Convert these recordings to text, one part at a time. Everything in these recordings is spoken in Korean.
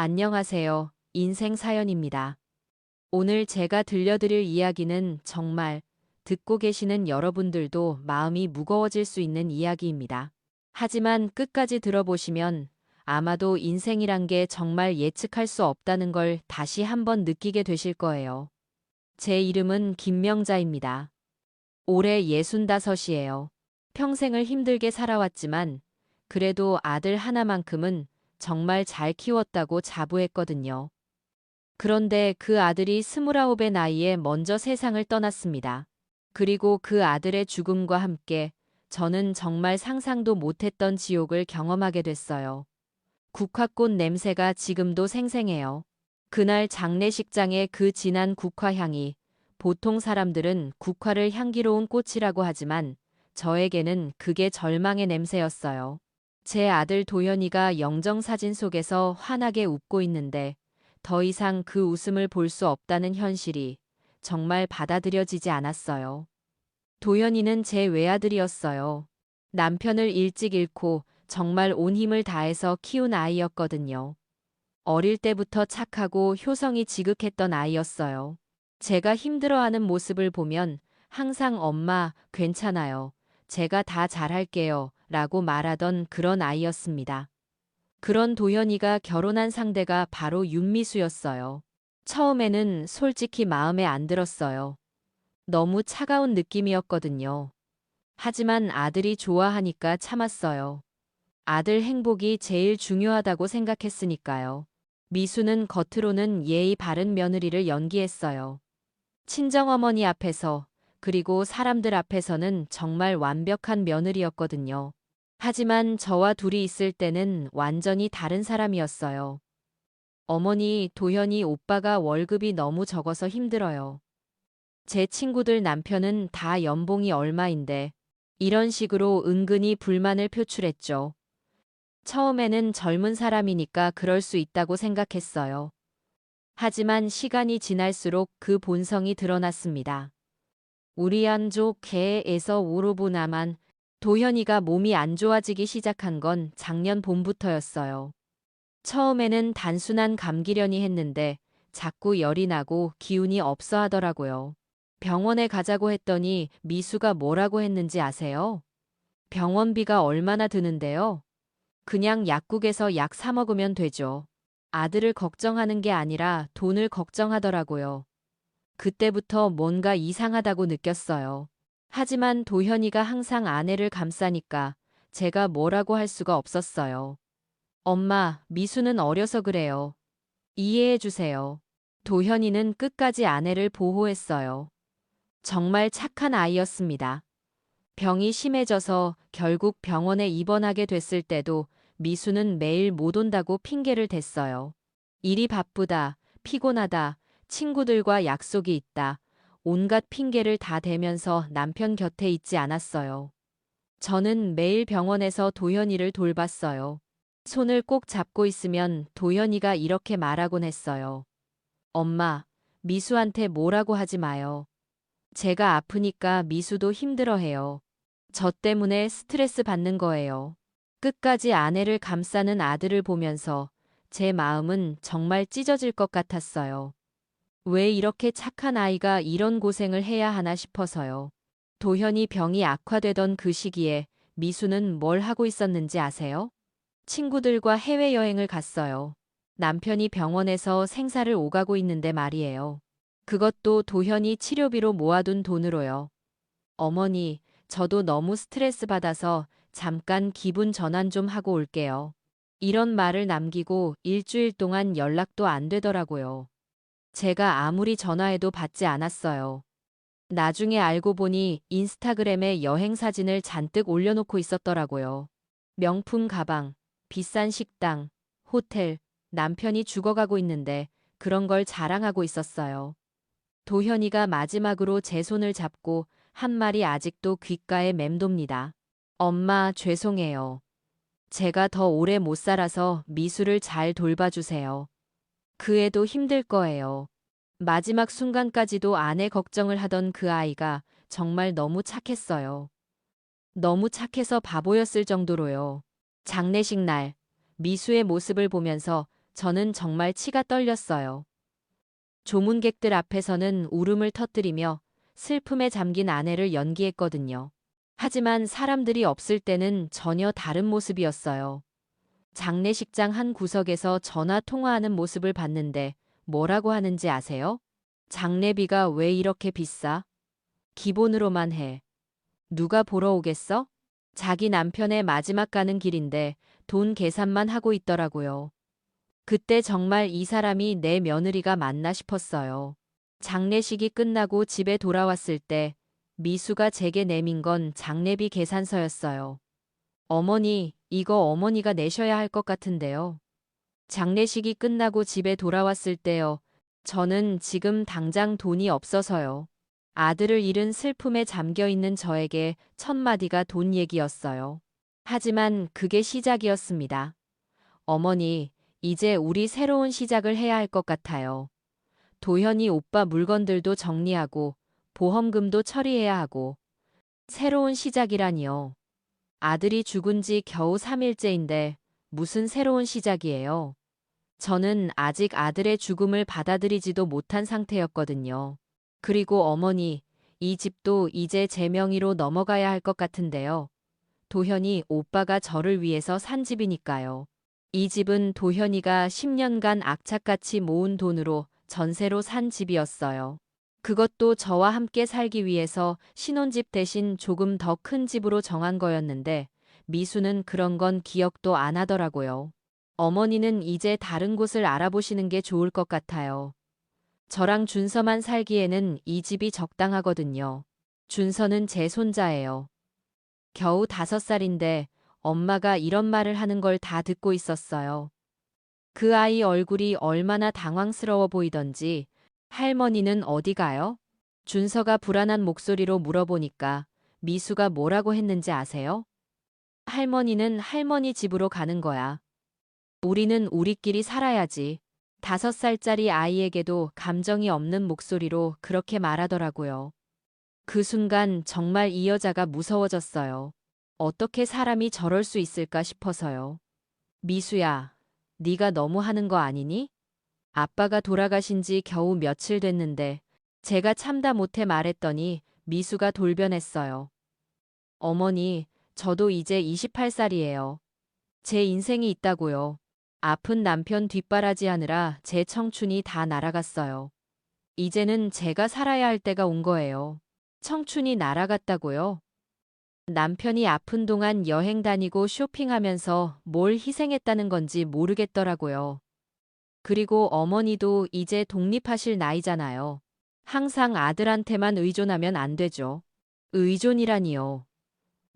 안녕하세요. 인생 사연입니다. 오늘 제가 들려드릴 이야기는 정말 듣고 계시는 여러분들도 마음이 무거워질 수 있는 이야기입니다. 하지만 끝까지 들어보시면 아마도 인생이란 게 정말 예측할 수 없다는 걸 다시 한번 느끼게 되실 거예요. 제 이름은 김명자입니다. 올해 65이에요. 평생을 힘들게 살아왔지만 그래도 아들 하나만큼은 정말 잘 키웠다고 자부했거든요. 그런데 그 아들이 29의 나이에 먼저 세상을 떠났습니다. 그리고 그 아들의 죽음과 함께 저는 정말 상상도 못했던 지옥을 경험하게 됐어요. 국화꽃 냄새가 지금도 생생해요. 그날 장례식장의 그 진한 국화향이, 보통 사람들은 국화를 향기로운 꽃이라고 하지만 저에게는 그게 절망의 냄새였어요. 제 아들 도현이가 영정사진 속에서 환하게 웃고 있는데 더 이상 그 웃음을 볼 수 없다는 현실이 정말 받아들여지지 않았어요. 도현이는 제 외아들이었어요. 남편을 일찍 잃고 정말 온 힘을 다해서 키운 아이였거든요. 어릴 때부터 착하고 효성이 지극했던 아이였어요. 제가 힘들어하는 모습을 보면 항상 엄마, 괜찮아요. 제가 다 잘할게요. 라고 말하던 그런 아이였습니다. 그런 도현이가 결혼한 상대가 바로 윤미수였어요. 처음에는 솔직히 마음에 안 들었어요. 너무 차가운 느낌이었거든요. 하지만 아들이 좋아하니까 참았어요. 아들 행복이 제일 중요하다고 생각했으니까요. 미수는 겉으로는 예의 바른 며느리를 연기했어요. 친정어머니 앞에서, 그리고 사람들 앞에서는 정말 완벽한 며느리였거든요. 하지만 저와 둘이 있을 때는 완전히 다른 사람이었어요. 어머니, 도현이 오빠가 월급이 너무 적어서 힘들어요. 제 친구들 남편은 다 연봉이 얼마인데, 이런 식으로 은근히 불만을 표출했죠. 처음에는 젊은 사람이니까 그럴 수 있다고 생각했어요. 하지만 시간이 지날수록 그 본성이 드러났습니다. 우리 안족 개에서 오로보나만 도현이가 몸이 안 좋아지기 시작한 건 작년 봄부터였어요. 처음에는 단순한 감기려니 했는데 자꾸 열이 나고 기운이 없어 하더라고요. 병원에 가자고 했더니 미수가 뭐라고 했는지 아세요? 병원비가 얼마나 드는데요? 그냥 약국에서 약 사 먹으면 되죠. 아들을 걱정하는 게 아니라 돈을 걱정하더라고요. 그때부터 뭔가 이상하다고 느꼈어요. 하지만 도현이가 항상 아내를 감싸니까 제가 뭐라고 할 수가 없었어요. 엄마, 미수는 어려서 그래요. 이해해 주세요. 도현이는 끝까지 아내를 보호했어요. 정말 착한 아이였습니다. 병이 심해져서 결국 병원에 입원하게 됐을 때도 미수는 매일 못 온다고 핑계를 댔어요. 일이 바쁘다, 피곤하다, 친구들과 약속이 있다. 온갖 핑계를 다 대면서 남편 곁에 있지 않았어요. 저는 매일 병원에서 도현이를 돌봤어요. 손을 꼭 잡고 있으면 도현이가 이렇게 말하곤 했어요. 엄마, 미수한테 뭐라고 하지 마요. 제가 아프니까 미수도 힘들어해요. 저 때문에 스트레스 받는 거예요. 끝까지 아내를 감싸는 아들을 보면서 제 마음은 정말 찢어질 것 같았어요. 왜 이렇게 착한 아이가 이런 고생을 해야 하나 싶어서요. 도현이 병이 악화되던 그 시기에 미수는 뭘 하고 있었는지 아세요? 친구들과 해외여행을 갔어요. 남편이 병원에서 생사를 오가고 있는데 말이에요. 그것도 도현이 치료비로 모아둔 돈으로요. 어머니, 저도 너무 스트레스 받아서 잠깐 기분 전환 좀 하고 올게요. 이런 말을 남기고 일주일 동안 연락도 안 되더라고요. 제가 아무리 전화해도 받지 않았어요. 나중에 알고 보니 인스타그램에 여행 사진을 잔뜩 올려놓고 있었더라고요. 명품 가방, 비싼 식당, 호텔, 남편이 죽어가고 있는데 그런 걸 자랑하고 있었어요. 도현이가 마지막으로 제 손을 잡고 한 말이 아직도 귓가에 맴돕니다. 엄마, 죄송해요. 제가 더 오래 못 살아서 미수를 잘 돌봐주세요. 그 애도 힘들 거예요. 마지막 순간까지도 아내 걱정을 하던 그 아이가 정말 너무 착했어요. 너무 착해서 바보였을 정도로요. 장례식 날, 미수의 모습을 보면서 저는 정말 치가 떨렸어요. 조문객들 앞에서는 울음을 터뜨리며 슬픔에 잠긴 아내를 연기했거든요. 하지만 사람들이 없을 때는 전혀 다른 모습이었어요. 장례식장 한 구석에서 전화 통화하는 모습을 봤는데 뭐라고 하는지 아세요? 장례비가 왜 이렇게 비싸? 기본으로만 해. 누가 보러 오겠어? 자기 남편의 마지막 가는 길인데 돈 계산만 하고 있더라고요. 그때 정말 이 사람이 내 며느리가 맞나 싶었어요. 장례식이 끝나고 집에 돌아왔을 때 미수가 제게 내민 건 장례비 계산서였어요. 어머니, 이거 어머니가 내셔야 할 것 같은데요. 장례식이 끝나고 집에 돌아왔을 때요. 저는 지금 당장 돈이 없어서요. 아들을 잃은 슬픔에 잠겨 있는 저에게 첫 마디가 돈 얘기였어요. 하지만 그게 시작이었습니다. 어머니, 이제 우리 새로운 시작을 해야 할 것 같아요. 도현이 오빠 물건들도 정리하고 보험금도 처리해야 하고 새로운 시작이라니요. 아들이 죽은 지 겨우 3일째인데 무슨 새로운 시작이에요. 저는 아직 아들의 죽음을 받아들이지도 못한 상태였거든요. 그리고 어머니, 이 집도 이제 제 명의로 넘어가야 할 것 같은데요. 도현이 오빠가 저를 위해서 산 집이니까요. 이 집은 도현이가 10년간 악착같이 모은 돈으로 전세로 산 집이었어요. 그것도 저와 함께 살기 위해서 신혼집 대신 조금 더 큰 집으로 정한 거였는데 미수는 그런 건 기억도 안 하더라고요. 어머니는 이제 다른 곳을 알아보시는 게 좋을 것 같아요. 저랑 준서만 살기에는 이 집이 적당하거든요. 준서는 제 손자예요. 겨우 5살인데 엄마가 이런 말을 하는 걸 다 듣고 있었어요. 그 아이 얼굴이 얼마나 당황스러워 보이던지 할머니는 어디 가요? 준서가 불안한 목소리로 물어보니까 미수가 뭐라고 했는지 아세요? 할머니는 할머니 집으로 가는 거야. 우리는 우리끼리 살아야지. 5살짜리 아이에게도 감정이 없는 목소리로 그렇게 말하더라고요. 그 순간 정말 이 여자가 무서워졌어요. 어떻게 사람이 저럴 수 있을까 싶어서요. 미수야, 네가 너무 하는 거 아니니? 아빠가 돌아가신 지 겨우 며칠 됐는데 제가 참다 못해 말했더니 미수가 돌변했어요. 어머니, 저도 이제 28살이에요. 제 인생이 있다고요. 아픈 남편 뒷바라지하느라 제 청춘이 다 날아갔어요. 이제는 제가 살아야 할 때가 온 거예요. 청춘이 날아갔다고요? 남편이 아픈 동안 여행 다니고 쇼핑하면서 뭘 희생했다는 건지 모르겠더라고요. 그리고 어머니도 이제 독립하실 나이잖아요. 항상 아들한테만 의존하면 안 되죠. 의존이라니요.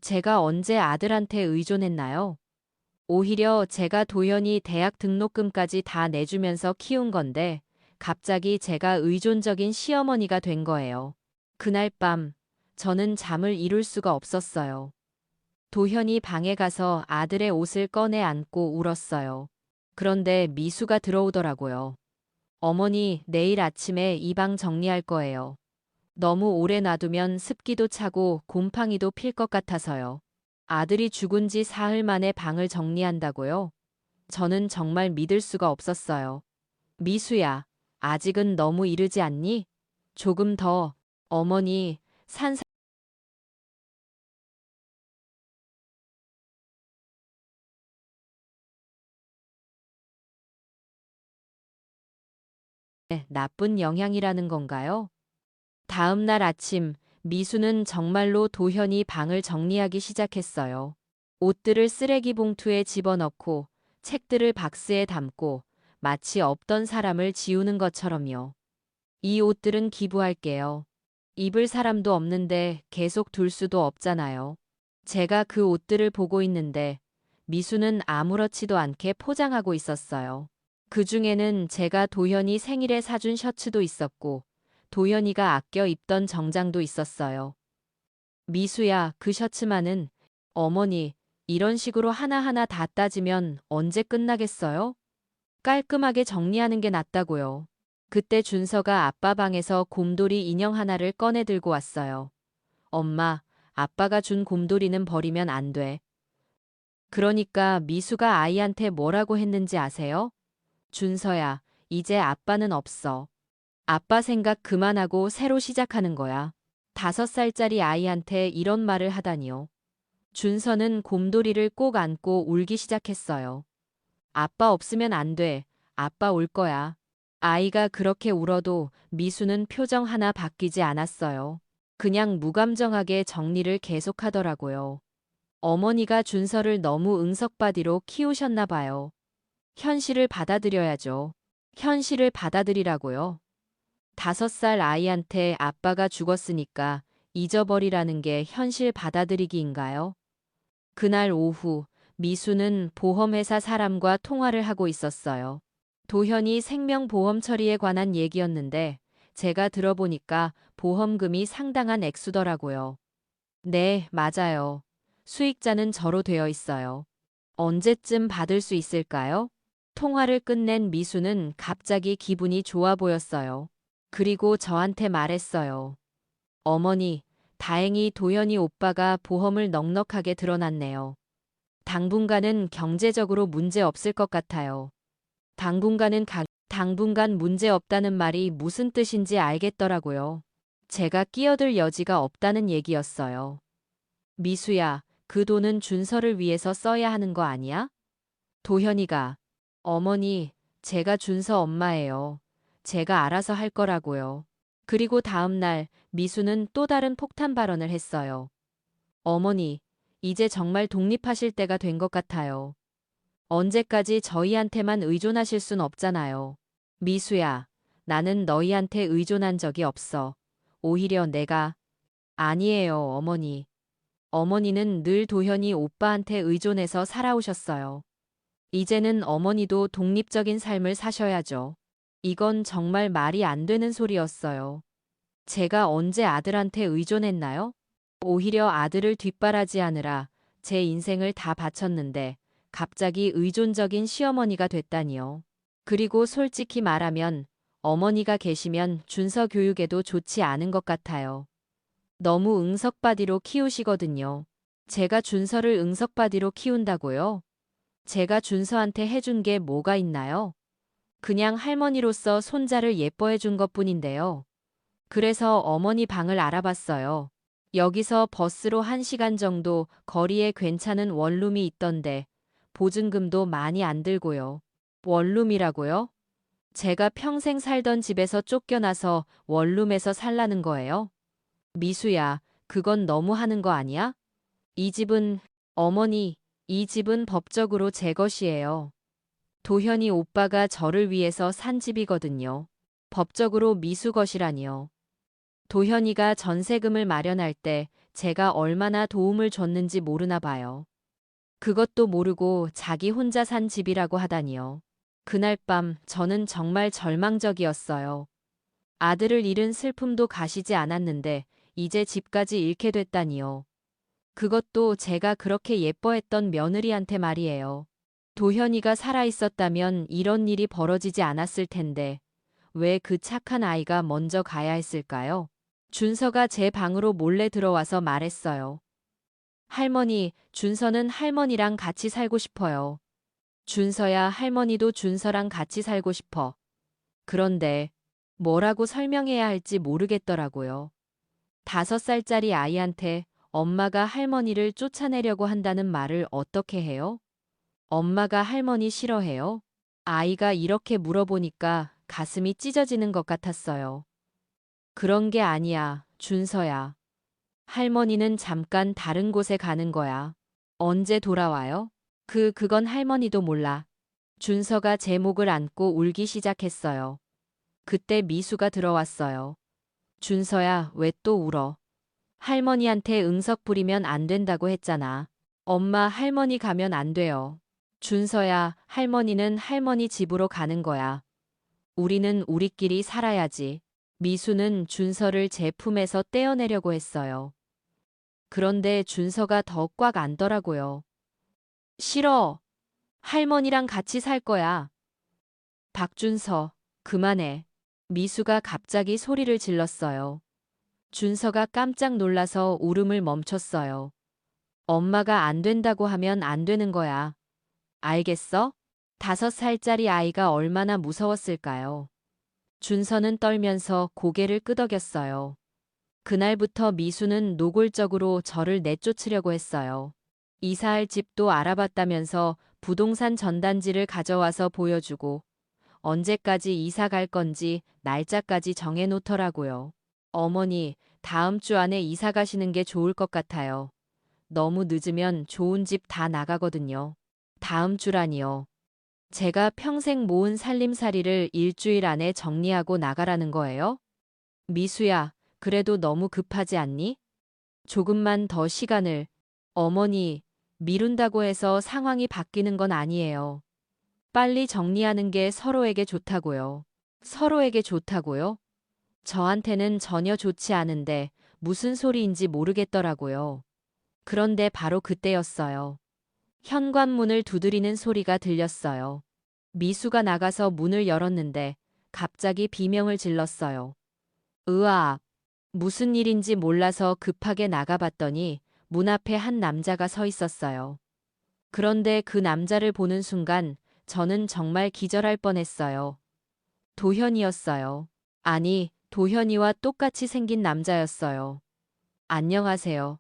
제가 언제 아들한테 의존했나요? 오히려 제가 도연이 대학 등록금까지 다 내주면서 키운 건데 갑자기 제가 의존적인 시어머니가 된 거예요. 그날 밤 저는 잠을 이룰 수가 없었어요. 도현이 방에 가서 아들의 옷을 꺼내 안고 울었어요. 그런데 미수가 들어오더라고요. 어머니, 내일 아침에 이 방 정리할 거예요. 너무 오래 놔두면 습기도 차고 곰팡이도 필 것 같아서요. 아들이 죽은 지 사흘 만에 방을 정리한다고요? 저는 정말 믿을 수가 없었어요. 미수야, 아직은 너무 이르지 않니? 조금 더, 어머니, 산 나쁜 영향이라는 건가요? 다음 날 아침, 미수는 정말로 도현이 방을 정리하기 시작했어요. 옷들을 쓰레기 봉투에 집어넣고 책들을 박스에 담고 마치 없던 사람을 지우는 것처럼요. 이 옷들은 기부할게요. 입을 사람도 없는데 계속 둘 수도 없잖아요. 제가 그 옷들을 보고 있는데 미수는 아무렇지도 않게 포장하고 있었어요. 그 중에는 제가 도현이 생일에 사준 셔츠도 있었고 도현이가 아껴 입던 정장도 있었어요. 미수야, 그 셔츠만은 어머니, 이런 식으로 하나하나 다 따지면 언제 끝나겠어요? 깔끔하게 정리하는 게 낫다고요. 그때 준서가 아빠 방에서 곰돌이 인형 하나를 꺼내 들고 왔어요. 엄마, 아빠가 준 곰돌이는 버리면 안 돼. 그러니까 미수가 아이한테 뭐라고 했는지 아세요? 준서야, 이제 아빠는 없어. 아빠 생각 그만하고 새로 시작하는 거야. 5살짜리 아이한테 이런 말을 하다니요. 준서는 곰돌이를 꼭 안고 울기 시작했어요. 아빠 없으면 안 돼. 아빠 올 거야. 아이가 그렇게 울어도 미수는 표정 하나 바뀌지 않았어요. 그냥 무감정하게 정리를 계속하더라고요. 어머니가 준서를 너무 응석바디로 키우셨나 봐요. 현실을 받아들여야죠. 현실을 받아들이라고요. 5살 아이한테 아빠가 죽었으니까 잊어버리라는 게 현실 받아들이기인가요? 그날 오후 미수는 보험회사 사람과 통화를 하고 있었어요. 도현이 생명보험 처리에 관한 얘기였는데 제가 들어보니까 보험금이 상당한 액수더라고요. 네, 맞아요. 수익자는 저로 되어 있어요. 언제쯤 받을 수 있을까요? 통화를 끝낸 미수는 갑자기 기분이 좋아 보였어요. 그리고 저한테 말했어요. 어머니, 다행히 도현이 오빠가 보험을 넉넉하게 들어놨네요. 당분간은 경제적으로 문제 없을 것 같아요. 당분간 문제 없다는 말이 무슨 뜻인지 알겠더라고요. 제가 끼어들 여지가 없다는 얘기였어요. 미수야, 그 돈은 준서를 위해서 써야 하는 거 아니야? 도현이가, 어머니, 제가 준서 엄마예요. 제가 알아서 할 거라고요. 그리고 다음 날 미수는 또 다른 폭탄 발언을 했어요. 어머니, 이제 정말 독립하실 때가 된 것 같아요. 언제까지 저희한테만 의존하실 순 없잖아요. 미수야, 나는 너희한테 의존한 적이 없어. 오히려 내가, 아니에요, 어머니. 어머니는 늘 도현이 오빠한테 의존해서 살아오셨어요. 이제는 어머니도 독립적인 삶을 사셔야죠. 이건 정말 말이 안 되는 소리였어요. 제가 언제 아들한테 의존했나요? 오히려 아들을 뒷바라지하느라 제 인생을 다 바쳤는데 갑자기 의존적인 시어머니가 됐다니요. 그리고 솔직히 말하면 어머니가 계시면 준서 교육에도 좋지 않은 것 같아요. 너무 응석바디로 키우시거든요. 제가 준서를 응석바디로 키운다고요? 제가 준서한테 해준 게 뭐가 있나요? 그냥 할머니로서 손자를 예뻐해 준 것뿐인데요. 그래서 어머니 방을 알아봤어요. 여기서 버스로 1시간 정도 거리에 괜찮은 원룸이 있던데 보증금도 많이 안 들고요. 원룸이라고요? 제가 평생 살던 집에서 쫓겨나서 원룸에서 살라는 거예요? 미수야, 그건 너무 하는 거 아니야? 이 집은, 어머니, 이 집은 법적으로 제 것이에요. 도현이 오빠가 저를 위해서 산 집이거든요. 법적으로 미수 것이라니요. 도현이가 전세금을 마련할 때 제가 얼마나 도움을 줬는지 모르나 봐요. 그것도 모르고 자기 혼자 산 집이라고 하다니요. 그날 밤 저는 정말 절망적이었어요. 아들을 잃은 슬픔도 가시지 않았는데 이제 집까지 잃게 됐다니요. 그것도 제가 그렇게 예뻐했던 며느리한테 말이에요. 도현이가 살아있었다면 이런 일이 벌어지지 않았을 텐데 왜 그 착한 아이가 먼저 가야 했을까요? 준서가 제 방으로 몰래 들어와서 말했어요. 할머니, 준서는 할머니랑 같이 살고 싶어요. 준서야, 할머니도 준서랑 같이 살고 싶어. 그런데 뭐라고 설명해야 할지 모르겠더라고요. 5살짜리 아이한테 엄마가 할머니를 쫓아내려고 한다는 말을 어떻게 해요? 엄마가 할머니 싫어해요? 아이가 이렇게 물어보니까 가슴이 찢어지는 것 같았어요. 그런 게 아니야, 준서야. 할머니는 잠깐 다른 곳에 가는 거야. 언제 돌아와요? 그건 할머니도 몰라. 준서가 제 목을 안고 울기 시작했어요. 그때 미수가 들어왔어요. 준서야, 왜 또 울어? 할머니한테 응석 부리면 안 된다고 했잖아. 엄마, 할머니 가면 안 돼요. 준서야, 할머니는 할머니 집으로 가는 거야. 우리는 우리끼리 살아야지. 미수는 준서를 제 품에서 떼어내려고 했어요. 그런데 준서가 더 꽉 안더라고요. 싫어. 할머니랑 같이 살 거야. 박준서, 그만해. 미수가 갑자기 소리를 질렀어요. 준서가 깜짝 놀라서 울음을 멈췄어요. 엄마가 안 된다고 하면 안 되는 거야. 알겠어? 5살짜리 아이가 얼마나 무서웠을까요? 준서는 떨면서 고개를 끄덕였어요. 그날부터 미수는 노골적으로 저를 내쫓으려고 했어요. 이사할 집도 알아봤다면서 부동산 전단지를 가져와서 보여주고 언제까지 이사 갈 건지 날짜까지 정해놓더라고요. 어머니, 다음 주 안에 이사 가시는 게 좋을 것 같아요. 너무 늦으면 좋은 집 다 나가거든요. 다음 주라니요. 제가 평생 모은 살림살이를 일주일 안에 정리하고 나가라는 거예요? 미수야, 그래도 너무 급하지 않니? 조금만 더 시간을. 어머니, 미룬다고 해서 상황이 바뀌는 건 아니에요. 빨리 정리하는 게 서로에게 좋다고요. 서로에게 좋다고요? 저한테는 전혀 좋지 않은데 무슨 소리인지 모르겠더라고요. 그런데 바로 그때였어요. 현관문을 두드리는 소리가 들렸어요. 미수가 나가서 문을 열었는데 갑자기 비명을 질렀어요. 으아! 무슨 일인지 몰라서 급하게 나가봤더니 문 앞에 한 남자가 서 있었어요. 그런데 그 남자를 보는 순간 저는 정말 기절할 뻔했어요. 도현이었어요. 아니, 도현이와 똑같이 생긴 남자였어요. 안녕하세요.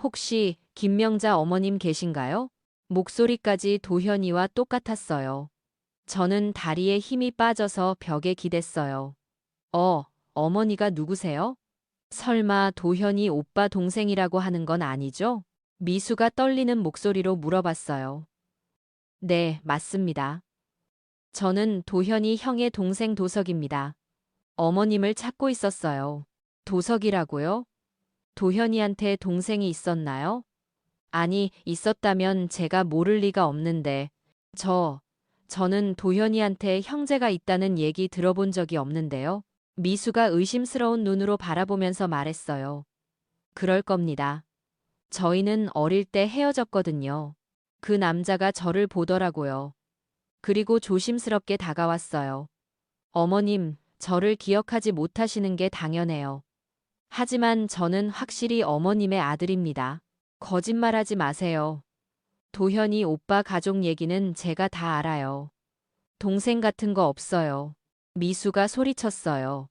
혹시 김명자 어머님 계신가요? 목소리까지 도현이와 똑같았어요. 저는 다리에 힘이 빠져서 벽에 기댔어요. 어머니가 누구세요? 설마 도현이 오빠 동생이라고 하는 건 아니죠? 미수가 떨리는 목소리로 물어봤어요. 네, 맞습니다. 저는 도현이 형의 동생 도석입니다. 어머님을 찾고 있었어요. 도석이라고요? 도현이한테 동생이 있었나요? 아니, 있었다면 제가 모를 리가 없는데. 저는 도현이한테 형제가 있다는 얘기 들어본 적이 없는데요. 미수가 의심스러운 눈으로 바라보면서 말했어요. 그럴 겁니다. 저희는 어릴 때 헤어졌거든요. 그 남자가 저를 보더라고요. 그리고 조심스럽게 다가왔어요. 어머님, 저를 기억하지 못하시는 게 당연해요. 하지만 저는 확실히 어머님의 아들입니다. 거짓말하지 마세요. 도현이 오빠 가족 얘기는 제가 다 알아요. 동생 같은 거 없어요. 미수가 소리쳤어요.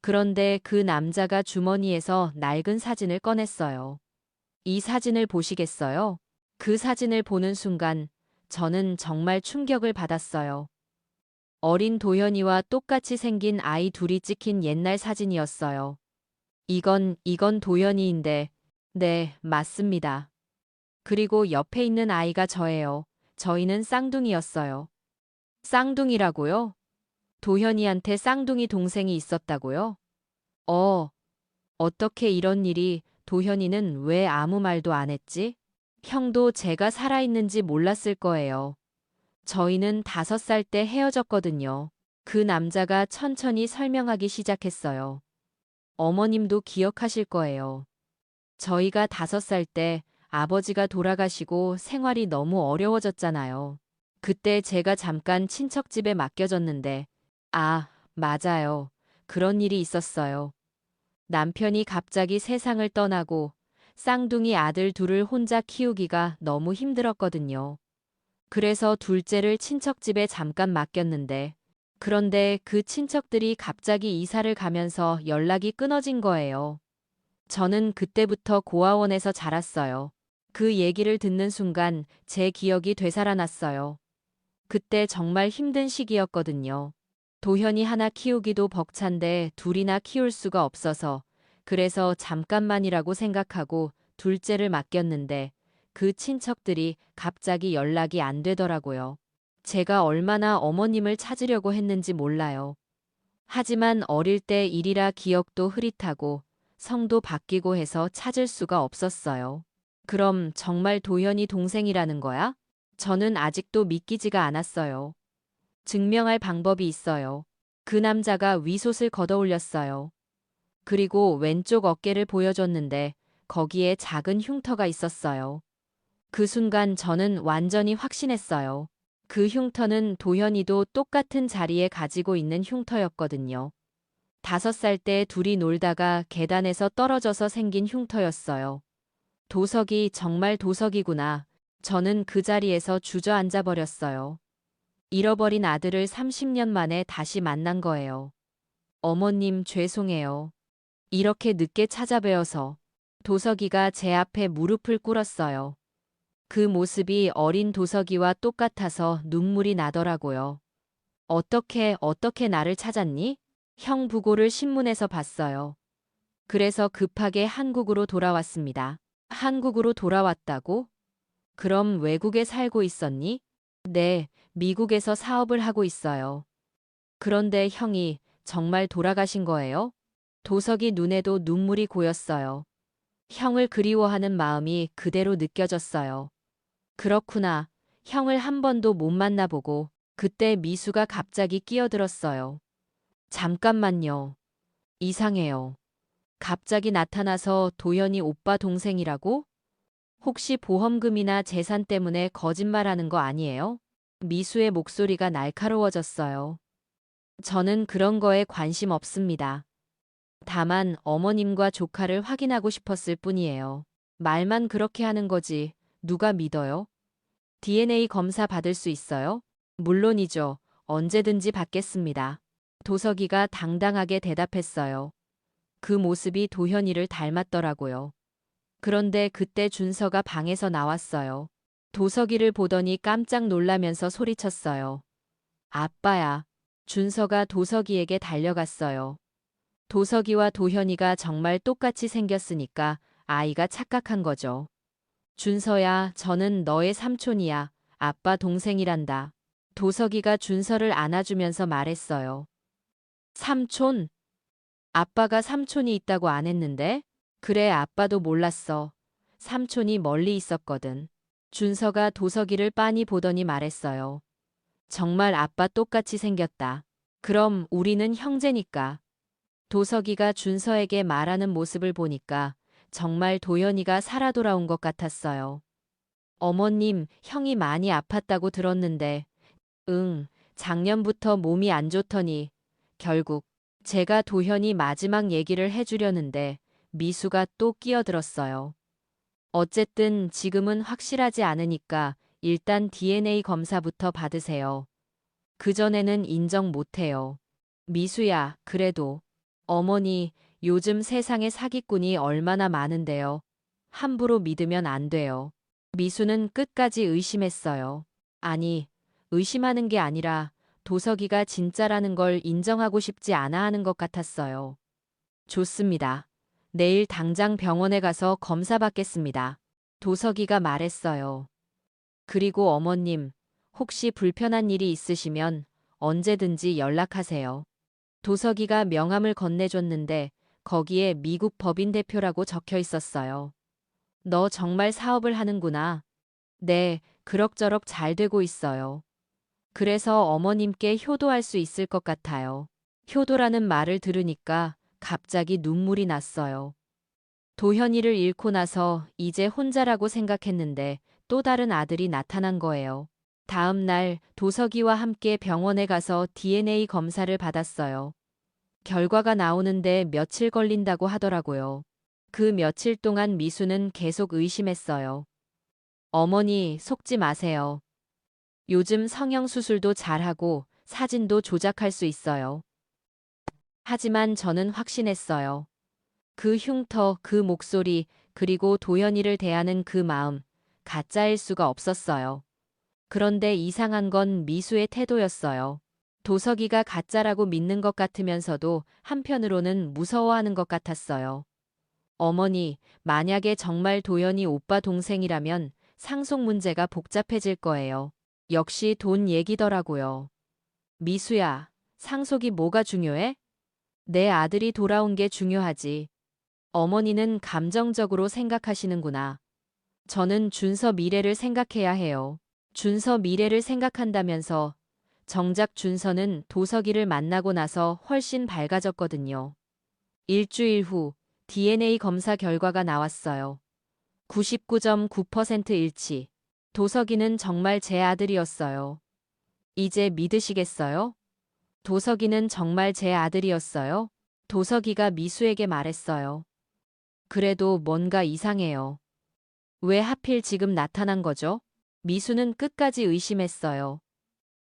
그런데 그 남자가 주머니에서 낡은 사진을 꺼냈어요. 이 사진을 보시겠어요? 그 사진을 보는 순간 저는 정말 충격을 받았어요. 어린 도현이와 똑같이 생긴 아이 둘이 찍힌 옛날 사진이었어요. 이건 도현이인데, 네, 맞습니다. 그리고 옆에 있는 아이가 저예요. 저희는 쌍둥이였어요. 쌍둥이라고요? 도현이한테 쌍둥이 동생이 있었다고요? 어, 어떻게 이런 일이, 도현이는 왜 아무 말도 안 했지? 형도 제가 살아있는지 몰랐을 거예요. 저희는 5살 때 헤어졌거든요. 그 남자가 천천히 설명하기 시작했어요. 어머님도 기억하실 거예요. 저희가 5살 때 아버지가 돌아가시고 생활이 너무 어려워졌잖아요. 그때 제가 잠깐 친척집에 맡겨졌는데, 맞아요. 그런 일이 있었어요. 남편이 갑자기 세상을 떠나고 쌍둥이 아들 둘을 혼자 키우기가 너무 힘들었거든요. 그래서 둘째를 친척집에 잠깐 맡겼는데, 그런데 그 친척들이 갑자기 이사를 가면서 연락이 끊어진 거예요. 저는 그때부터 고아원에서 자랐어요. 그 얘기를 듣는 순간 제 기억이 되살아났어요. 그때 정말 힘든 시기였거든요. 도현이 하나 키우기도 벅찬데 둘이나 키울 수가 없어서 그래서 잠깐만이라고 생각하고 둘째를 맡겼는데 그 친척들이 갑자기 연락이 안 되더라고요. 제가 얼마나 어머님을 찾으려고 했는지 몰라요. 하지만 어릴 때 일이라 기억도 흐릿하고 성도 바뀌고 해서 찾을 수가 없었어요. 그럼 정말 도현이 동생이라는 거야? 저는 아직도 믿기지가 않았어요. 증명할 방법이 있어요. 그 남자가 위솥을 걷어올렸어요. 그리고 왼쪽 어깨를 보여줬는데 거기에 작은 흉터가 있었어요. 그 순간 저는 완전히 확신했어요. 그 흉터는 도현이도 똑같은 자리에 가지고 있는 흉터였거든요. 5살 때 둘이 놀다가 계단에서 떨어져서 생긴 흉터였어요. 도석이 정말 도석이구나. 저는 그 자리에서 주저앉아 버렸어요. 잃어버린 아들을 30년 만에 다시 만난 거예요. 어머님, 죄송해요. 이렇게 늦게 찾아뵈어서. 도석이가 제 앞에 무릎을 꿇었어요. 그 모습이 어린 도석이와 똑같아서 눈물이 나더라고요. 어떻게 나를 찾았니? 형 부고를 신문에서 봤어요. 그래서 급하게 한국으로 돌아왔습니다. 한국으로 돌아왔다고? 그럼 외국에 살고 있었니? 네, 미국에서 사업을 하고 있어요. 그런데 형이 정말 돌아가신 거예요? 도석이 눈에도 눈물이 고였어요. 형을 그리워하는 마음이 그대로 느껴졌어요. 그렇구나. 형을 한 번도 못 만나보고. 그때 미수가 갑자기 끼어들었어요. 잠깐만요. 이상해요. 갑자기 나타나서 도연이 오빠 동생이라고? 혹시 보험금이나 재산 때문에 거짓말하는 거 아니에요? 미수의 목소리가 날카로워졌어요. 저는 그런 거에 관심 없습니다. 다만 어머님과 조카를 확인하고 싶었을 뿐이에요. 말만 그렇게 하는 거지. 누가 믿어요? DNA 검사 받을 수 있어요? 물론이죠. 언제든지 받겠습니다. 도석이가 당당하게 대답했어요. 그 모습이 도현이를 닮았더라고요. 그런데 그때 준서가 방에서 나왔어요. 도석이를 보더니 깜짝 놀라면서 소리쳤어요. 아빠야. 준서가 도석이에게 달려갔어요. 도석이와 도현이가 정말 똑같이 생겼으니까 아이가 착각한 거죠. 준서야, 저는 너의 삼촌이야. 아빠 동생이란다. 도석이가 준서를 안아주면서 말했어요. 삼촌? 아빠가 삼촌이 있다고 안 했는데? 그래, 아빠도 몰랐어. 삼촌이 멀리 있었거든. 준서가 도석이를 빤히 보더니 말했어요. 정말 아빠 똑같이 생겼다. 그럼 우리는 형제니까. 도석이가 준서에게 말하는 모습을 보니까 정말 도연이가 살아 돌아온 것 같았어요. 어머님, 형이 많이 아팠다고 들었는데, 응, 작년부터 몸이 안 좋더니, 결국 제가 도현이 마지막 얘기를 해주려는데 미수가 또 끼어들었어요. 어쨌든 지금은 확실하지 않으니까 일단 DNA 검사부터 받으세요. 그전에는 인정 못해요. 미수야, 그래도. 어머니, 요즘 세상에 사기꾼이 얼마나 많은데요. 함부로 믿으면 안 돼요. 미수는 끝까지 의심했어요. 아니, 의심하는 게 아니라 도석이가 진짜라는 걸 인정하고 싶지 않아 하는 것 같았어요. 좋습니다. 내일 당장 병원에 가서 검사 받겠습니다. 도석이가 말했어요. 그리고 어머님, 혹시 불편한 일이 있으시면 언제든지 연락하세요. 도석이가 명함을 건네줬는데 거기에 미국 법인 대표라고 적혀 있었어요. 너 정말 사업을 하는구나. 네, 그럭저럭 잘 되고 있어요. 그래서 어머님께 효도할 수 있을 것 같아요. 효도라는 말을 들으니까 갑자기 눈물이 났어요. 도현이를 잃고 나서 이제 혼자라고 생각했는데 또 다른 아들이 나타난 거예요. 다음 날 도석이와 함께 병원에 가서 DNA 검사를 받았어요. 결과가 나오는데 며칠 걸린다고 하더라고요. 그 며칠 동안 미수는 계속 의심했어요. 어머니, 속지 마세요. 요즘 성형수술도 잘하고 사진도 조작할 수 있어요. 하지만 저는 확신했어요. 그 흉터, 그 목소리, 그리고 도연이를 대하는 그 마음, 가짜일 수가 없었어요. 그런데 이상한 건 미수의 태도였어요. 도석이가 가짜라고 믿는 것 같으면서도 한편으로는 무서워하는 것 같았어요. 어머니, 만약에 정말 도연이 오빠 동생이라면 상속 문제가 복잡해질 거예요. 역시 돈 얘기더라고요. 미수야, 상속이 뭐가 중요해? 내 아들이 돌아온 게 중요하지. 어머니는 감정적으로 생각하시는구나. 저는 준서 미래를 생각해야 해요. 준서 미래를 생각한다면서 정작 준서는 도석이를 만나고 나서 훨씬 밝아졌거든요. 일주일 후 DNA 검사 결과가 나왔어요. 99.9% 일치. 도석이는 정말 제 아들이었어요. 이제 믿으시겠어요? 도석이는 정말 제 아들이었어요? 도석이가 미수에게 말했어요. 그래도 뭔가 이상해요. 왜 하필 지금 나타난 거죠? 미수는 끝까지 의심했어요.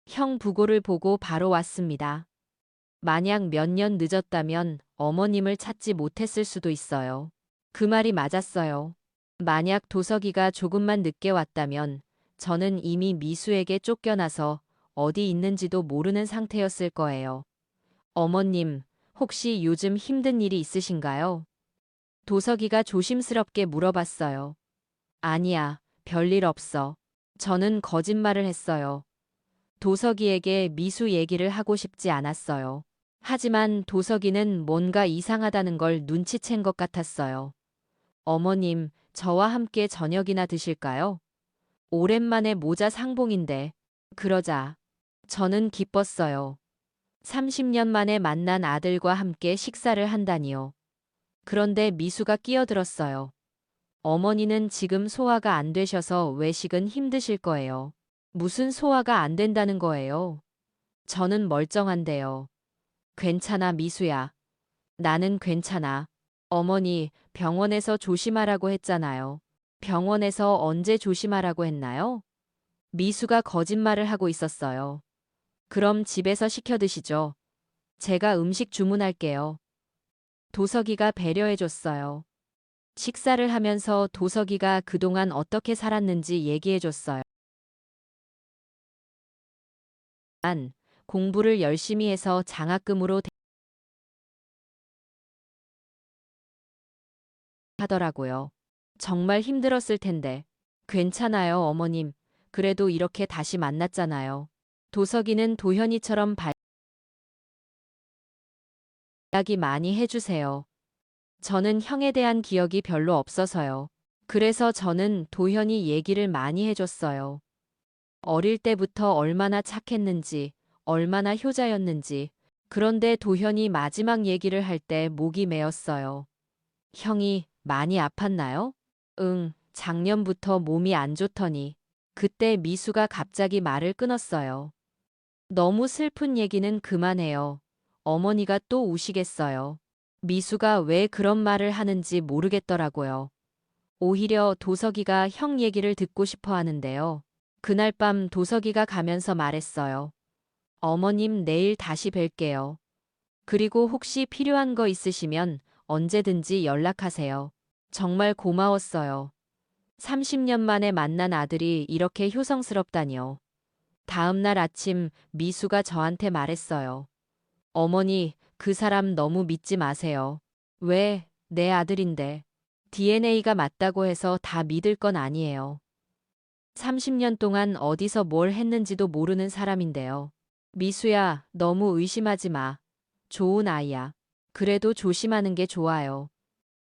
형 부고를 보고 바로 왔습니다. 만약 몇 년 늦었다면 어머님을 찾지 못했을 수도 있어요. 그 말이 맞았어요. 만약 도석이가 조금만 늦게 왔다면 저는 이미 미수에게 쫓겨나서 어디 있는지도 모르는 상태였을 거예요. 어머님, 혹시 요즘 힘든 일이 있으신가요? 도석이가 조심스럽게 물어봤어요. 아니야, 별일 없어. 저는 거짓말을 했어요. 도석이에게 미수 얘기를 하고 싶지 않았어요. 하지만 도석이는 뭔가 이상하다는 걸 눈치챈 것 같았어요. 어머님, 저와 함께 저녁이나 드실까요? 오랜만에 모자 상봉인데. 그러자. 저는 기뻤어요. 30년 만에 만난 아들과 함께 식사를 한다니요. 그런데 미수가 끼어들었어요. 어머니는 지금 소화가 안 되셔서 외식은 힘드실 거예요. 무슨 소화가 안 된다는 거예요? 저는 멀쩡한데요. 괜찮아, 미수야. 나는 괜찮아. 어머니, 병원에서 조심하라고 했잖아요. 병원에서 언제 조심하라고 했나요? 미수가 거짓말을 하고 있었어요. 그럼 집에서 시켜 드시죠. 제가 음식 주문할게요. 도석이가 배려해줬어요. 식사를 하면서 도석이가 그동안 어떻게 살았는지 얘기해줬어요. 난 공부를 열심히 해서 장학금으로 하더라고요. 정말 힘들었을 텐데. 괜찮아요, 어머님. 그래도 이렇게 다시 만났잖아요. 도석이는 도현이처럼 이야기 많이 해주세요. 저는 형에 대한 기억이 별로 없어서요. 그래서 저는 도현이 얘기를 많이 해줬어요. 어릴 때부터 얼마나 착했는지, 얼마나 효자였는지. 그런데 도현이 마지막 얘기를 할 때 목이 메었어요. 형이 많이 아팠나요? 응, 작년부터 몸이 안 좋더니. 그때 미수가 갑자기 말을 끊었어요. 너무 슬픈 얘기는 그만해요. 어머니가 또 우시겠어요. 미수가 왜 그런 말을 하는지 모르겠더라고요. 오히려 도석이가 형 얘기를 듣고 싶어 하는데요. 그날 밤 도석이가 가면서 말했어요. 어머님 내일 다시 뵐게요. 그리고 혹시 필요한 거 있으시면 언제든지 연락하세요. 정말 고마웠어요. 30년 만에 만난 아들이 이렇게 효성스럽다니요. 다음 날 아침 미수가 저한테 말했어요. 어머니, 그 사람 너무 믿지 마세요. 왜? 내 아들인데. DNA가 맞다고 해서 다 믿을 건 아니에요. 30년 동안 어디서 뭘 했는지도 모르는 사람인데요. 미수야, 너무 의심하지 마. 좋은 아이야. 그래도 조심하는 게 좋아요.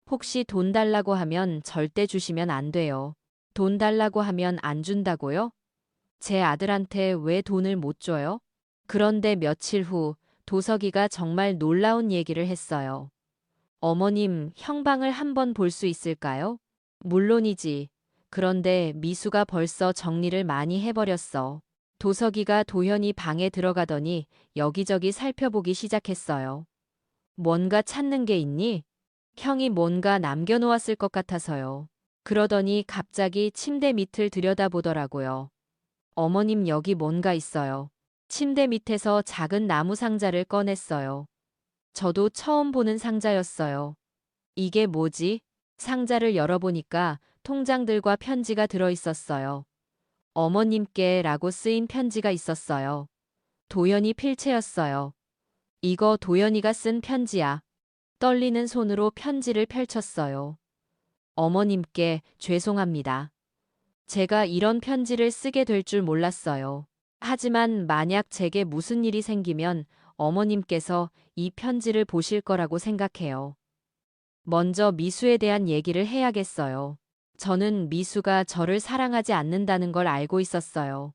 혹시 돈 달라고 하면 절대 주시면 안 돼요. 돈 달라고 하면 안 준다고요? 제 아들한테 왜 돈을 못 줘요? 그런데 며칠 후 도석이가 정말 놀라운 얘기를 했어요. 어머님, 형방을 한번 볼 수 있을까요? 물론이지. 그런데 미수가 벌써 정리를 많이 해버렸어. 도석이가 도현이 방에 들어가더니 여기저기 살펴보기 시작했어요. 뭔가 찾는 게 있니? 형이 뭔가 남겨놓았을 것 같아서요. 그러더니 갑자기 침대 밑을 들여다보더라고요. 어머님 여기 뭔가 있어요. 침대 밑에서 작은 나무 상자를 꺼냈어요. 저도 처음 보는 상자였어요. 이게 뭐지? 상자를 열어보니까 통장들과 편지가 들어있었어요. 어머님께 라고 쓰인 편지가 있었어요. 도연이 필체였어요. 이거 도연이가 쓴 편지야. 떨리는 손으로 편지를 펼쳤어요. 어머님께 죄송합니다. 제가 이런 편지를 쓰게 될 줄 몰랐어요. 하지만 만약 제게 무슨 일이 생기면 어머님께서 이 편지를 보실 거라고 생각해요. 먼저 미수에 대한 얘기를 해야겠어요. 저는 미수가 저를 사랑하지 않는다는 걸 알고 있었어요.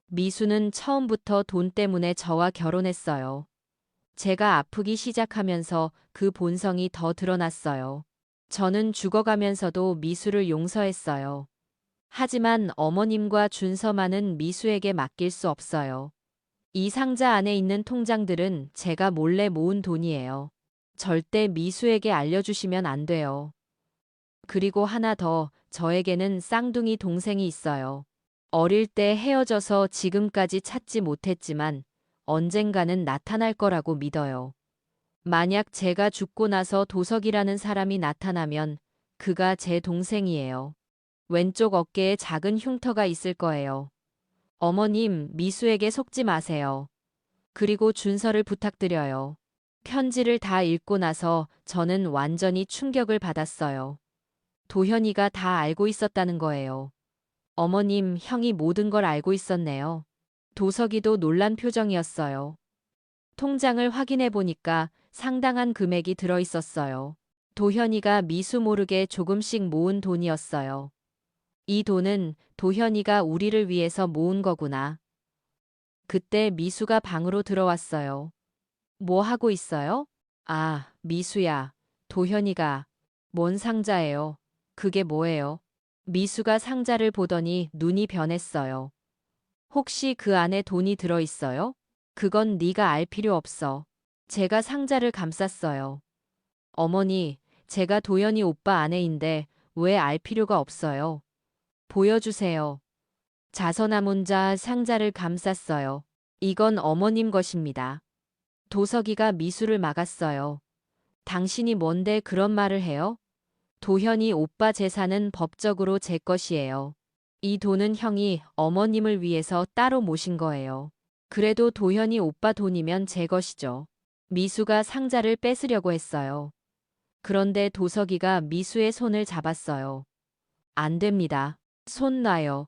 미수는 처음부터 돈 때문에 저와 결혼했어요. 제가 아프기 시작하면서 그 본성이 더 드러났어요. 저는 죽어가면서도 미수를 용서했어요. 하지만 어머님과 준서만은 미수에게 맡길 수 없어요. 이 상자 안에 있는 통장들은 제가 몰래 모은 돈이에요. 절대 미수에게 알려주시면 안 돼요. 그리고 하나 더, 저에게는 쌍둥이 동생이 있어요. 어릴 때 헤어져서 지금까지 찾지 못했지만 언젠가는 나타날 거라고 믿어요. 만약 제가 죽고 나서 도석이라는 사람이 나타나면 그가 제 동생이에요. 왼쪽 어깨에 작은 흉터가 있을 거예요. 어머님, 미수에게 속지 마세요. 그리고 준서를 부탁드려요. 편지를 다 읽고 나서 저는 완전히 충격을 받았어요. 도현이가 다 알고 있었다는 거예요. 어머님, 형이 모든 걸 알고 있었네요. 도석이도 놀란 표정이었어요. 통장을 확인해 보니까 상당한 금액이 들어 있었어요. 도현이가 미수 모르게 조금씩 모은 돈이었어요. 이 돈은 도현이가 우리를 위해서 모은 거구나. 그때 미수가 방으로 들어왔어요. 뭐 하고 있어요? 아, 미수야. 도현이가. 뭔 상자예요? 그게 뭐예요? 미수가 상자를 보더니 눈이 변했어요. 혹시 그 안에 돈이 들어 있어요? 그건 네가 알 필요 없어. 제가 상자를 감쌌어요. 어머니, 제가 도현이 오빠 아내인데 왜 알 필요가 없어요? 보여주세요. 자서나문자 상자를 감쌌어요. 이건 어머님 것입니다. 도석이가 미수를 막았어요. 당신이 뭔데 그런 말을 해요? 도현이 오빠 재산은 법적으로 제 것이에요. 이 돈은 형이 어머님을 위해서 따로 모신 거예요. 그래도 도현이 오빠 돈이면 제 것이죠. 미수가 상자를 뺏으려고 했어요. 그런데 도석이가 미수의 손을 잡았어요. 안 됩니다. 손 놔요.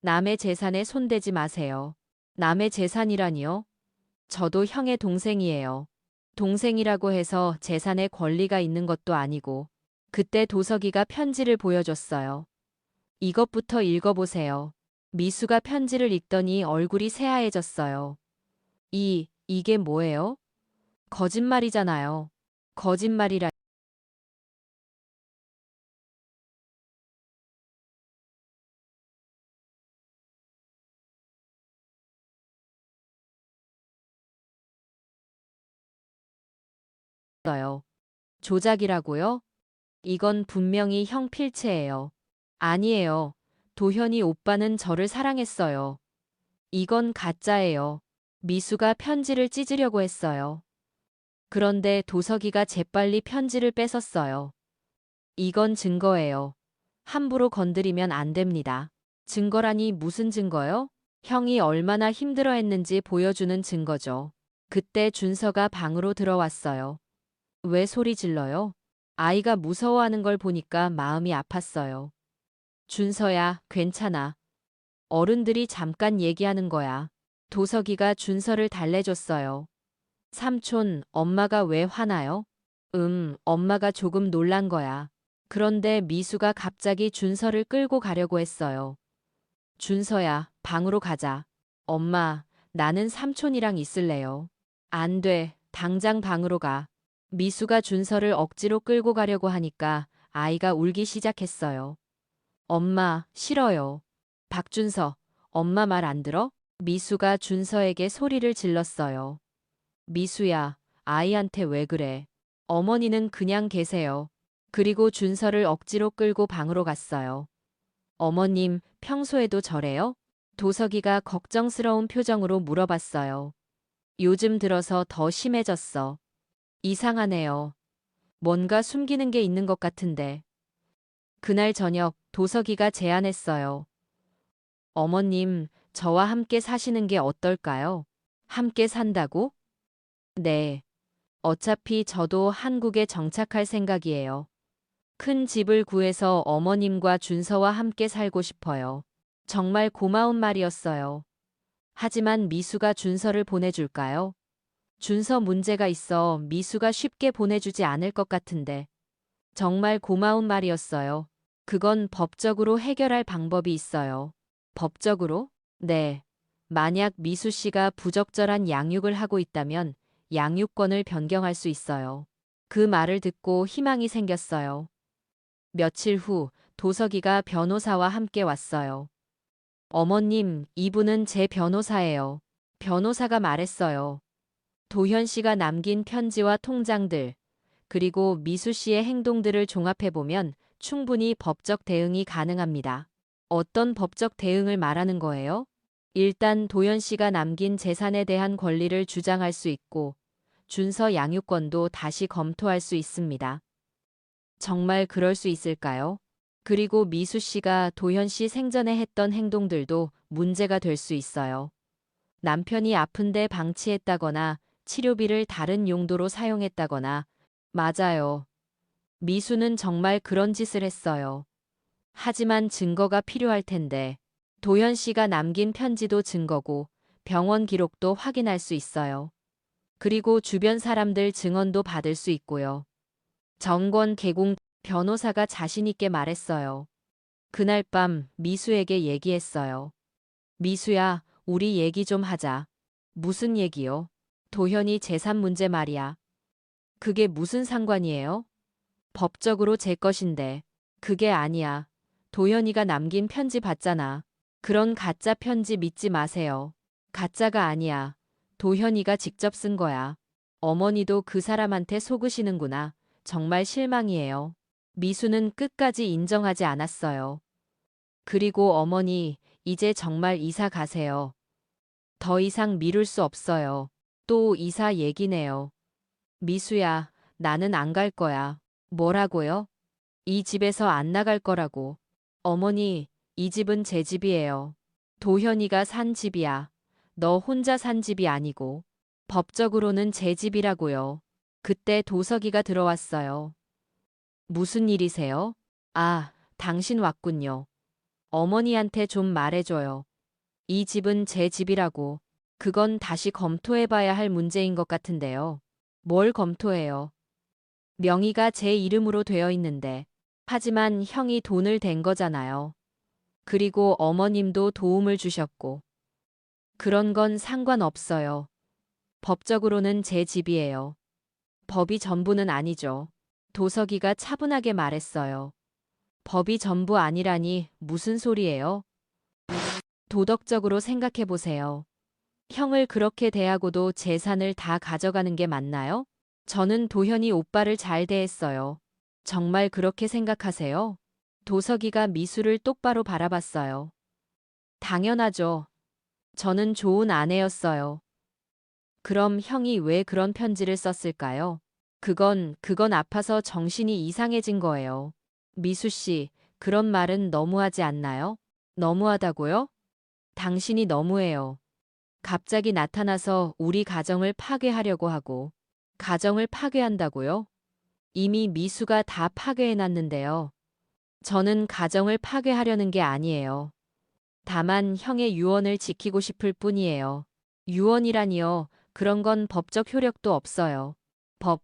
남의 재산에 손대지 마세요. 남의 재산이라니요? 저도 형의 동생이에요. 동생이라고 해서 재산에 권리가 있는 것도 아니고. 그때 도석이가 편지를 보여줬어요. 이것부터 읽어보세요. 미수가 편지를 읽더니 얼굴이 새하얘졌어요. 이게 뭐예요? 거짓말이잖아요. 거짓말이라요. 조작이라고요? 이건 분명히 형 필체예요. 아니에요. 도현이 오빠는 저를 사랑했어요. 이건 가짜예요. 미수가 편지를 찢으려고 했어요. 그런데 도석이가 재빨리 편지를 뺏었어요. 이건 증거예요. 함부로 건드리면 안 됩니다. 증거라니 무슨 증거요? 형이 얼마나 힘들어했는지 보여주는 증거죠. 그때 준서가 방으로 들어왔어요. 왜 소리 질러요? 아이가 무서워하는 걸 보니까 마음이 아팠어요. 준서야, 괜찮아. 어른들이 잠깐 얘기하는 거야. 도석이가 준서를 달래줬어요. 삼촌, 엄마가 왜 화나요? 엄마가 조금 놀란 거야. 그런데 미수가 갑자기 준서를 끌고 가려고 했어요. 준서야, 방으로 가자. 엄마, 나는 삼촌이랑 있을래요. 안 돼, 당장 방으로 가. 미수가 준서를 억지로 끌고 가려고 하니까 아이가 울기 시작했어요. 엄마, 싫어요. 박준서, 엄마 말 안 들어? 미수가 준서에게 소리를 질렀어요. 미수야, 아이한테 왜 그래? 어머니는 그냥 계세요. 그리고 준서를 억지로 끌고 방으로 갔어요. 어머님, 평소에도 저래요? 도석이가 걱정스러운 표정으로 물어봤어요. 요즘 들어서 더 심해졌어. 이상하네요. 뭔가 숨기는 게 있는 것 같은데. 그날 저녁 도석이가 제안했어요. 어머님, 저와 함께 사시는 게 어떨까요? 함께 산다고? 네. 어차피 저도 한국에 정착할 생각이에요. 큰 집을 구해서 어머님과 준서와 함께 살고 싶어요. 정말 고마운 말이었어요. 하지만 미수가 준서를 보내줄까요? 준서 문제가 있어 미수가 쉽게 보내주지 않을 것 같은데. 정말 고마운 말이었어요. 그건 법적으로 해결할 방법이 있어요. 법적으로? 네. 만약 미수 씨가 부적절한 양육을 하고 있다면 양육권을 변경할 수 있어요. 그 말을 듣고 희망이 생겼어요. 며칠 후 도석이가 변호사와 함께 왔어요. 어머님, 이분은 제 변호사예요. 변호사가 말했어요. 도현 씨가 남긴 편지와 통장들, 그리고 미수 씨의 행동들을 종합해보면 충분히 법적 대응이 가능합니다. 어떤 법적 대응을 말하는 거예요? 일단 도현 씨가 남긴 재산에 대한 권리를 주장할 수 있고 준서 양육권도 다시 검토할 수 있습니다. 정말 그럴 수 있을까요? 그리고 미수 씨가 도현 씨 생전에 했던 행동들도 문제가 될 수 있어요. 남편이 아픈데 방치했다거나 치료비를 다른 용도로 사용했다거나. 맞아요. 미수는 정말 그런 짓을 했어요. 하지만 증거가 필요할 텐데. 도현 씨가 남긴 편지도 증거고 병원 기록도 확인할 수 있어요. 그리고 주변 사람들 증언도 받을 수 있고요. 정권 개공 변호사가 자신 있게 말했어요. 그날 밤 미수에게 얘기했어요. 미수야, 우리 얘기 좀 하자. 무슨 얘기요? 도현이 재산 문제 말이야. 그게 무슨 상관이에요? 법적으로 제 것인데. 그게 아니야. 도현이가 남긴 편지 봤잖아. 그런 가짜 편지 믿지 마세요. 가짜가 아니야. 도현이가 직접 쓴 거야. 어머니도 그 사람한테 속으시는구나. 정말 실망이에요. 미수는 끝까지 인정하지 않았어요. 그리고 어머니, 이제 정말 이사 가세요. 더 이상 미룰 수 없어요. 또 이사 얘기네요. 미수야, 나는 안 갈 거야. 뭐라고요? 이 집에서 안 나갈 거라고. 어머니, 이 집은 제 집이에요. 도현이가 산 집이야. 너 혼자 산 집이 아니고. 법적으로는 제 집이라고요. 그때 도석이가 들어왔어요. 무슨 일이세요? 아, 당신 왔군요. 어머니한테 좀 말해줘요. 이 집은 제 집이라고. 그건 다시 검토해봐야 할 문제인 것 같은데요. 뭘 검토해요? 명의가 제 이름으로 되어 있는데. 하지만 형이 돈을 댄 거잖아요. 그리고 어머님도 도움을 주셨고. 그런 건 상관없어요. 법적으로는 제 집이에요. 법이 전부는 아니죠. 도석이가 차분하게 말했어요. 법이 전부 아니라니 무슨 소리예요? 도덕적으로 생각해 보세요. 형을 그렇게 대하고도 재산을 다 가져가는 게 맞나요? 저는 도현이 오빠를 잘 대했어요. 정말 그렇게 생각하세요? 도석이가 미수를 똑바로 바라봤어요. 당연하죠. 저는 좋은 아내였어요. 그럼 형이 왜 그런 편지를 썼을까요? 그건 아파서 정신이 이상해진 거예요. 미수 씨, 그런 말은 너무하지 않나요? 너무하다고요? 당신이 너무해요. 갑자기 나타나서 우리 가정을 파괴하려고 하고. 가정을 파괴한다고요? 이미 미수가 다 파괴해놨는데요. 저는 가정을 파괴하려는 게 아니에요. 다만 형의 유언을 지키고 싶을 뿐이에요. 유언이라니요. 그런 건 법적 효력도 없어요. 법,